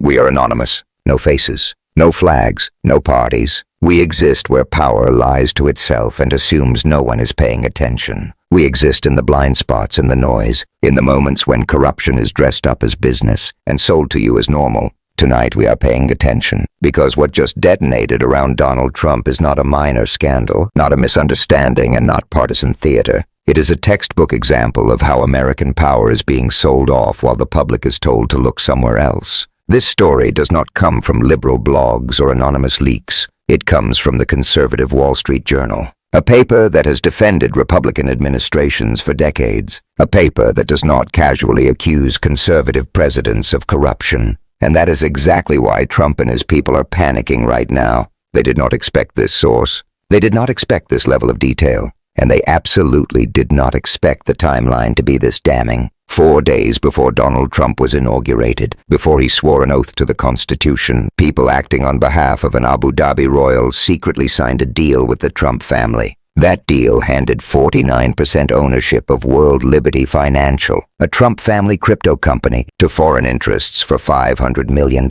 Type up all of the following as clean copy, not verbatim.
We are anonymous. No faces, no flags, no parties. We exist where power lies to itself and assumes no one is paying attention. We exist in the blind spots and the noise, in the moments when corruption is dressed up as business and sold to you as normal. Tonight we are paying attention, because what just detonated around Donald Trump is not a minor scandal, not a misunderstanding, and not partisan theater. It is a textbook example of how American power is being sold off while the public is told to look somewhere else. This story does not come from liberal blogs or anonymous leaks. It comes from the conservative Wall Street Journal, a paper that has defended Republican administrations for decades, a paper that does not casually accuse conservative presidents of corruption. And that is exactly why Trump and his people are panicking right now. They did not expect this source. They did not expect this level of detail. And they absolutely did not expect the timeline to be this damning. 4 days before Donald Trump was inaugurated, before he swore an oath to the Constitution, people acting on behalf of an Abu Dhabi royal secretly signed a deal with the Trump family. That deal handed 49% ownership of World Liberty Financial, a Trump family crypto company, to foreign interests for $500 million.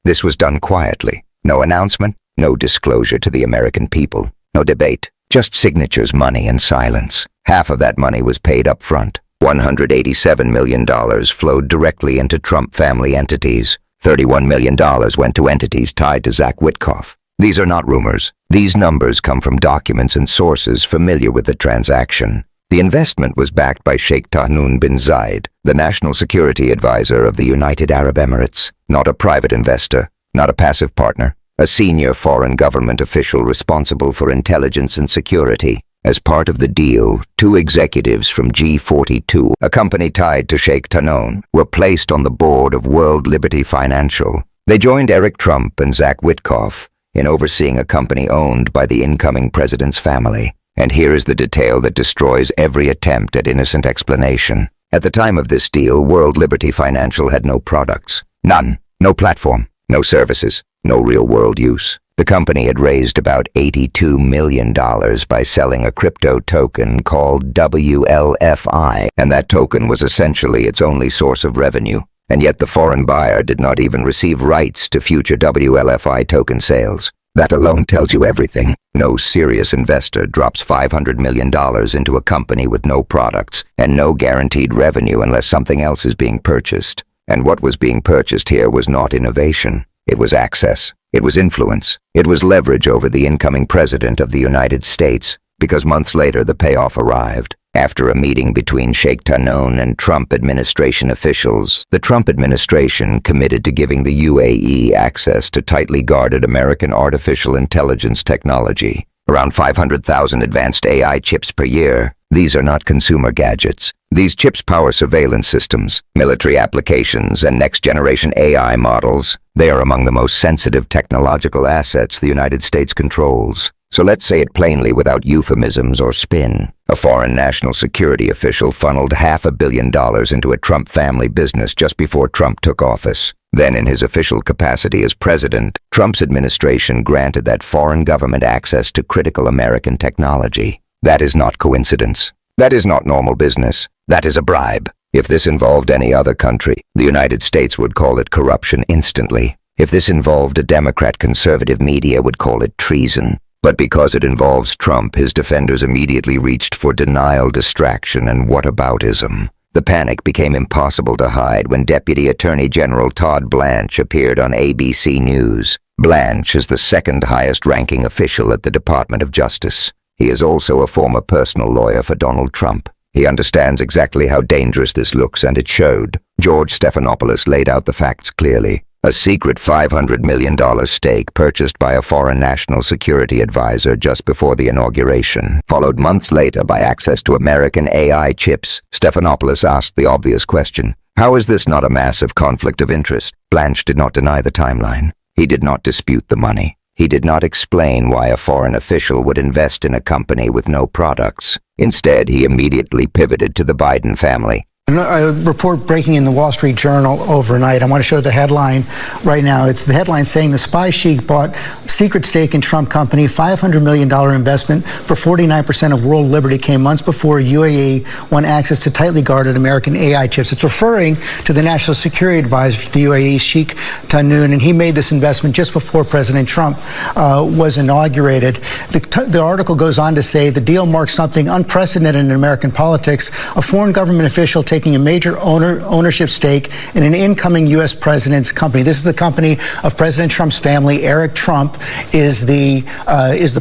This was done quietly. No announcement, no disclosure to the American people, no debate, just signatures, money, and silence. Half of that money was paid up front. $187 million flowed directly into Trump family entities. $31 million went to entities tied to Zach Witkoff. These are not rumors. These numbers come from documents and sources familiar with the transaction. The investment was backed by Sheikh Tahnoon bin Zayed, the national security advisor of the United Arab Emirates, not a private investor, not a passive partner, a senior foreign government official responsible for intelligence and security. As part of the deal, 2 executives from G42, a company tied to Sheikh Tahnoon, were placed on the board of World Liberty Financial. They joined Eric Trump and Zach Witkoff in overseeing a company owned by the incoming president's family. And here is the detail that destroys every attempt at innocent explanation. At the time of this deal, World Liberty Financial had no products. None. No platform. No services. No real-world use. The company had raised about $82 million by selling a crypto token called WLFI, and that token was essentially its only source of revenue. And yet the foreign buyer did not even receive rights to future WLFI token sales. That alone tells you everything. No serious investor drops $500 million into a company with no products and no guaranteed revenue unless something else is being purchased. And what was being purchased here was not innovation. It was access. It was influence. It was leverage over the incoming president of the United States, because months later the payoff arrived. After a meeting between Sheikh Tahnoon and Trump administration officials, the Trump administration committed to giving the UAE access to tightly guarded American artificial intelligence technology. Around 500,000 advanced AI chips per year. These are not consumer gadgets. These chips power surveillance systems, military applications, and next-generation AI models. They are among the most sensitive technological assets the United States controls. So let's say it plainly without euphemisms or spin. A foreign national security official funneled $500 million into a Trump family business just before Trump took office. Then, in his official capacity as president, Trump's administration granted that foreign government access to critical American technology. That is not coincidence. That is not normal business. That is a bribe. If this involved any other country, the United States would call it corruption instantly. If this involved a Democrat conservative media would call it treason. But because it involves Trump, his defenders immediately reached for denial, distraction, and whataboutism. The panic became impossible to hide when Deputy Attorney General Todd Blanche appeared on ABC News. Blanche is the second highest-ranking official at the Department of Justice. He is also a former personal lawyer for Donald Trump. He understands exactly how dangerous this looks, and it showed. George Stephanopoulos laid out the facts clearly. A secret $500 million stake purchased by a foreign national security advisor just before the inauguration, followed months later by access to American AI chips. Stephanopoulos asked the obvious question, how is this not a massive conflict of interest? Blanche did not deny the timeline. He did not dispute the money. He did not explain why a foreign official would invest in a company with no products. Instead, he immediately pivoted to the Biden family. A report breaking in the Wall Street Journal overnight. I want to show the headline right now. It's the headline saying the spy sheik bought secret stake in Trump company. $500 million investment for 49% of world liberty came months before UAE won access to tightly guarded American AI chips. It's referring to the National Security Advisor to the UAE, Sheikh Tahnoon, and he made this investment just before President Trump was inaugurated. The article goes on to say the deal marks something unprecedented in American politics. A foreign government official taking a major ownership stake in an incoming U.S. president's company. This is the company of President Trump's family. Eric Trump is the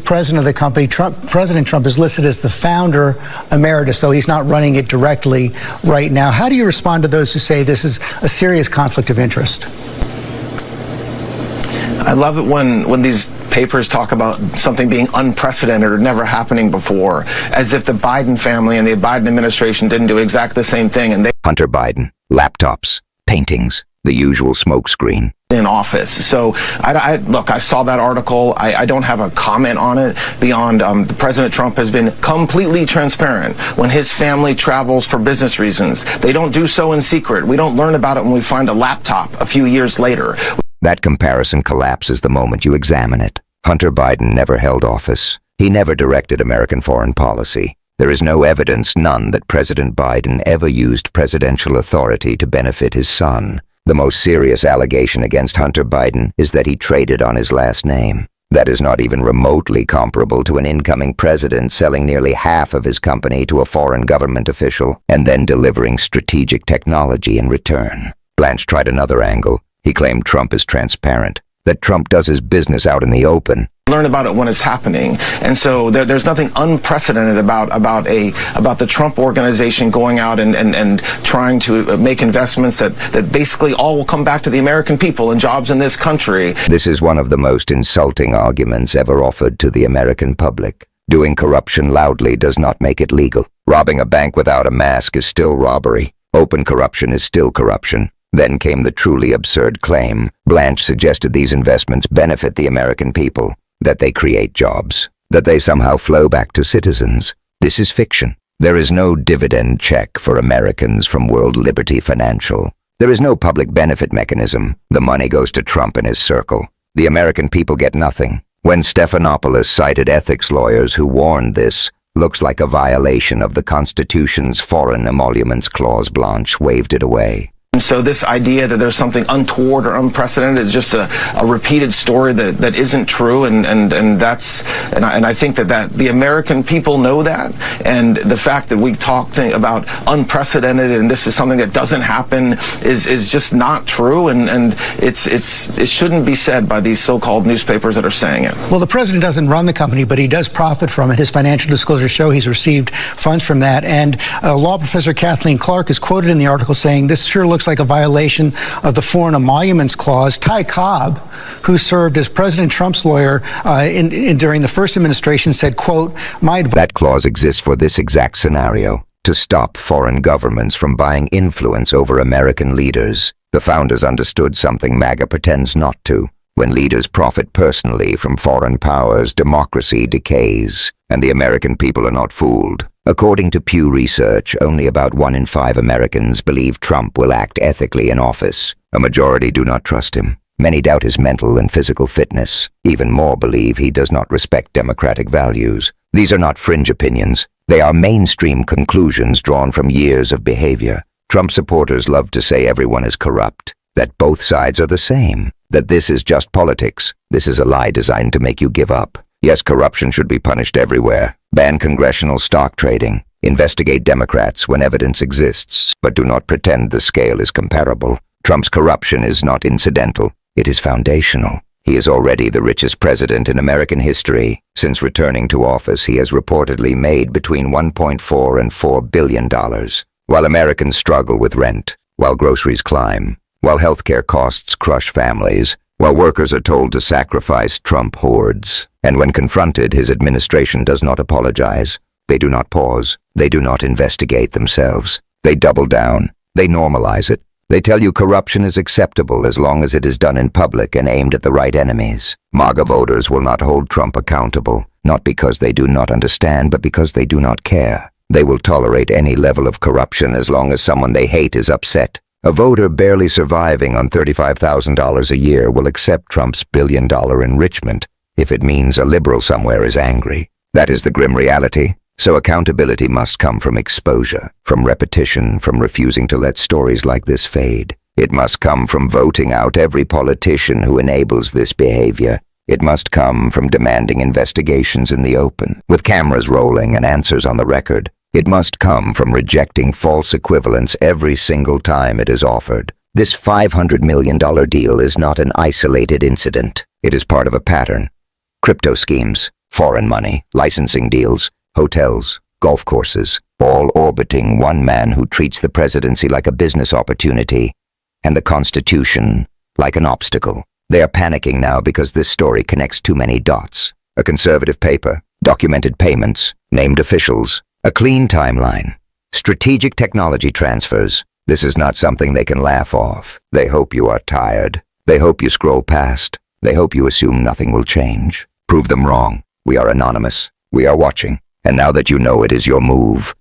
president of the company. President Trump is listed as the founder emeritus, though he's not running it directly right now. How do you respond to those who say this is a serious conflict of interest? I love it when these papers talk about something being unprecedented or never happening before, as if the Biden family and the Biden administration didn't do exactly the same thing. And they Hunter Biden, laptops, paintings, the usual smokescreen. In office. So look, I saw that article. I don't have a comment on it beyond President Trump has been completely transparent when his family travels for business reasons. They don't do so in secret. We don't learn about it when we find a laptop a few years later. That comparison collapses the moment you examine it. Hunter Biden never held office. He never directed American foreign policy. There is no evidence, none, that President Biden ever used presidential authority to benefit his son. The most serious allegation against Hunter Biden is that he traded on his last name. That is not even remotely comparable to an incoming president selling nearly half of his company to a foreign government official and then delivering strategic technology in return. Blanche tried another angle. He claimed Trump is transparent, that Trump does his business out in the open. Learn about it when it's happening. And so there's nothing unprecedented about the Trump organization going out and trying to make investments that basically all will come back to the American people and jobs in this country. This is one of the most insulting arguments ever offered to the American public. Doing corruption loudly does not make it legal. Robbing a bank without a mask is still robbery. Open corruption is still corruption. Then came the truly absurd claim. Blanche suggested these investments benefit the American people, that they create jobs, that they somehow flow back to citizens. This is fiction. There is no dividend check for Americans from World Liberty Financial. There is no public benefit mechanism. The money goes to Trump and his circle. The American people get nothing. When Stephanopoulos cited ethics lawyers who warned this, looks like a violation of the Constitution's Foreign Emoluments Clause, Blanche waved it away. And so this idea that there's something untoward or unprecedented is just a repeated story that isn't true, and I think that the American people know that, and the fact that we talk about unprecedented and this is something that doesn't happen is just not true, and it shouldn't be said by these so-called newspapers that are saying it. Well, the president doesn't run the company, but he does profit from it. His financial disclosures show he's received funds from that, and law professor Kathleen Clark is quoted in the article saying this sure looks like a violation of the Foreign Emoluments Clause. Ty Cobb, who served as President Trump's lawyer during the first administration, said, quote, That clause exists for this exact scenario, to stop foreign governments from buying influence over American leaders. The founders understood something MAGA pretends not to. When leaders profit personally from foreign powers, democracy decays, and the American people are not fooled. According to Pew Research, only about 1 in 5 Americans believe Trump will act ethically in office. A majority do not trust him. Many doubt his mental and physical fitness. Even more believe he does not respect democratic values. These are not fringe opinions. They are mainstream conclusions drawn from years of behavior. Trump supporters love to say everyone is corrupt, that both sides are the same, that this is just politics. This is a lie designed to make you give up. Yes, corruption should be punished everywhere. Ban congressional stock trading. Investigate Democrats when evidence exists, but do not pretend the scale is comparable. Trump's corruption is not incidental. It is foundational. He is already the richest president in American history. Since returning to office, he has reportedly made between $1.4 and $4 billion. While Americans struggle with rent, while groceries climb, while healthcare costs crush families, while workers are told to sacrifice, Trump hoards. And when confronted, his administration does not apologize. They do not pause. They do not investigate themselves. They double down. They normalize it. They tell you corruption is acceptable as long as it is done in public and aimed at the right enemies. MAGA voters will not hold Trump accountable, not because they do not understand, but because they do not care. They will tolerate any level of corruption as long as someone they hate is upset. A voter barely surviving on $35,000 a year will accept Trump's billion-dollar enrichment if it means a liberal somewhere is angry. That is the grim reality. So accountability must come from exposure, from repetition, from refusing to let stories like this fade. It must come from voting out every politician who enables this behavior. It must come from demanding investigations in the open, with cameras rolling and answers on the record. It must come from rejecting false equivalence every single time it is offered. This $500 million deal is not an isolated incident. It is part of a pattern. Crypto schemes, foreign money, licensing deals, hotels, golf courses, all orbiting one man who treats the presidency like a business opportunity and the Constitution like an obstacle. They are panicking now because this story connects too many dots. A conservative paper, documented payments, named officials, a clean timeline, strategic technology transfers. This is not something they can laugh off. They hope you are tired. They hope you scroll past. They hope you assume nothing will change. Prove them wrong. We are anonymous. We are watching. And now that you know it is your move,